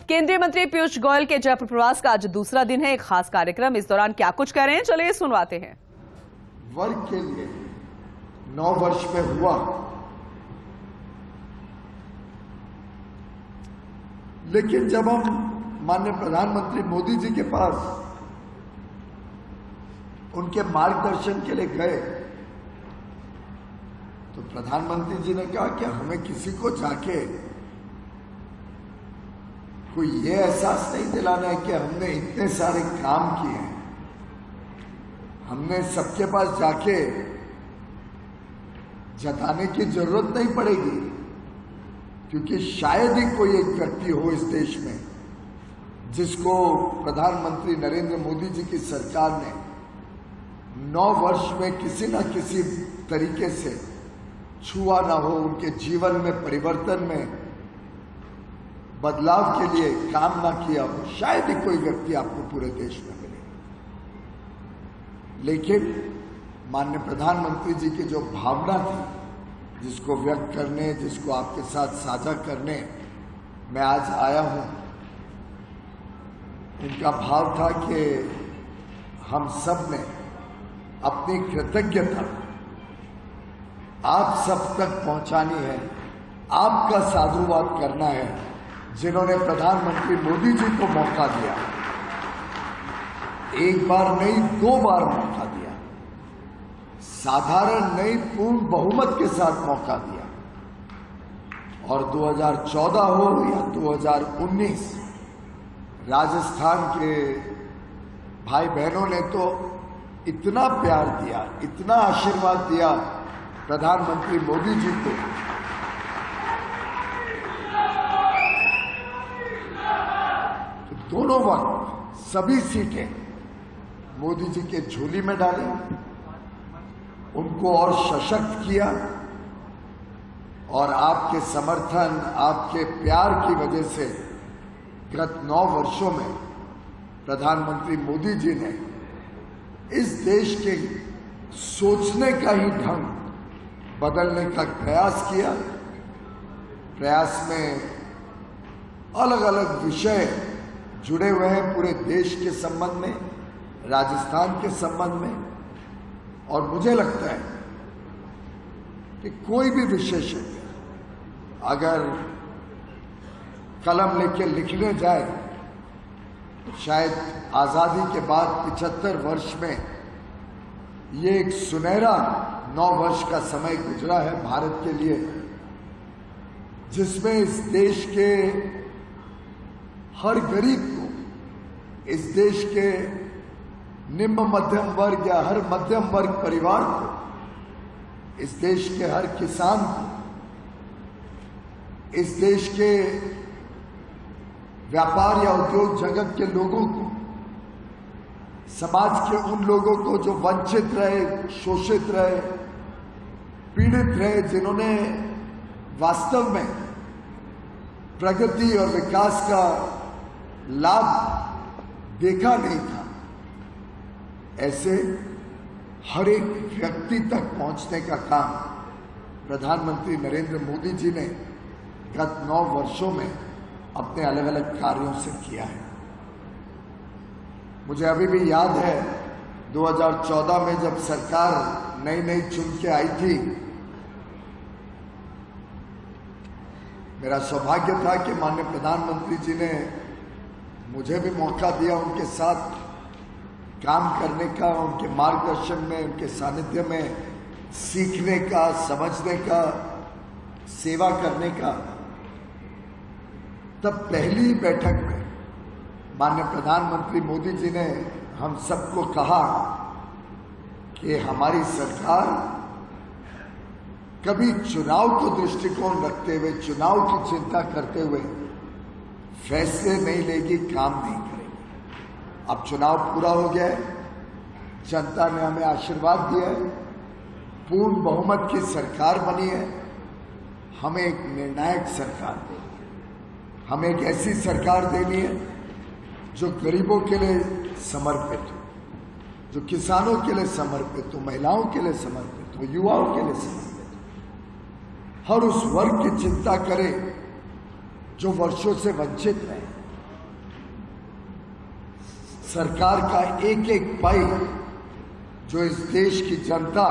केंद्रीय मंत्री पीयूष गोयल के जयपुर प्रवास का आज दूसरा दिन है। एक खास कार्यक्रम, इस दौरान क्या कुछ कह रहे हैं, चलिए सुनवाते हैं। वर्ग के लिए 9 वर्ष में हुआ, लेकिन जब हम माननीय प्रधानमंत्री मोदी जी के पास उनके मार्गदर्शन के लिए गए तो प्रधानमंत्री जी ने कहा कि हमें किसी को जाके कोई ये एहसास नहीं दिलाना है कि हमने इतने सारे काम किए हैं, हमने सबके पास जाके जताने की जरूरत नहीं पड़ेगी, क्योंकि शायद ही कोई एक व्यक्ति हो इस देश में जिसको प्रधानमंत्री नरेंद्र मोदी जी की सरकार ने 9 वर्ष में किसी न किसी तरीके से छुआ ना हो, उनके जीवन में परिवर्तन में बदलाव के लिए काम ना किया हो। शायद ही कोई व्यक्ति आपको पूरे देश में मिले। लेकिन माननीय प्रधानमंत्री जी की जो भावना थी, जिसको व्यक्त करने, जिसको आपके साथ साझा करने मैं आज आया हूं, उनका भाव था कि हम सब ने अपनी कृतज्ञता आप सब तक पहुंचानी है, आपका साधुवाद करना है, जिन्होंने प्रधानमंत्री मोदी जी को मौका दिया, एक बार नहीं 2 बार मौका दिया, साधारण नहीं पूर्ण बहुमत के साथ मौका दिया। और 2014 हो या 2019, राजस्थान के भाई बहनों ने तो इतना प्यार दिया, इतना आशीर्वाद दिया प्रधानमंत्री मोदी जी को, तो दोनों वक्त सभी सीटें मोदी जी के झोली में डाली, उनको और सशक्त किया। और आपके समर्थन, आपके प्यार की वजह से गत 9 वर्षों में प्रधानमंत्री मोदी जी ने इस देश के सोचने का ही ढंग बदलने का प्रयास किया। प्रयास में अलग अलग विषय जुड़े हुए हैं पूरे देश के संबंध में, राजस्थान के संबंध में। और मुझे लगता है कि कोई भी विशेषज्ञ अगर कलम लेके लिखने जाए तो शायद आजादी के बाद 75 वर्ष में ये एक सुनहरा 9 वर्ष का समय गुजरा है भारत के लिए, जिसमें इस देश के हर गरीब को, इस देश के निम्न मध्यम वर्ग या हर मध्यम वर्ग परिवार को, इस देश के हर किसान को, इस देश के व्यापार या उद्योग जगत के लोगों को, समाज के उन लोगों को जो वंचित रहे, शोषित रहे, पीड़ित रहे, जिन्होंने वास्तव में प्रगति और विकास का लाभ देखा नहीं था, ऐसे हर एक व्यक्ति तक पहुंचने का काम प्रधानमंत्री नरेंद्र मोदी जी ने गत 9 वर्षों में अपने अलग अलग कार्यों से किया है। मुझे अभी भी याद है 2014 में जब सरकार नई नई चुन के आई थी, मेरा सौभाग्य था कि माननीय प्रधानमंत्री जी ने मुझे भी मौका दिया उनके साथ काम करने का, उनके मार्गदर्शन में, उनके सानिध्य में सीखने का, समझने का, सेवा करने का। तब पहली बैठक में माननीय प्रधानमंत्री मोदी जी ने हम सबको कहा कि हमारी सरकार कभी चुनाव को दृष्टिकोण रखते हुए, चुनाव की चिंता करते हुए फैसले नहीं लेगी, काम नहीं करेगी। अब चुनाव पूरा हो गया है, जनता ने हमें आशीर्वाद दिया है, पूर्ण बहुमत की सरकार बनी है। हमें एक निर्णायक सरकार देनी है, हमें एक ऐसी सरकार देनी है जो गरीबों के लिए समर्पित हो, जो किसानों के लिए समर्पित हो, महिलाओं के लिए समर्पित हो, युवाओं के लिए समर्पित हो, हर उस वर्ग की चिंता करे जो वर्षों से वंचित रहे, सरकार का एक एक पाई जो इस देश की जनता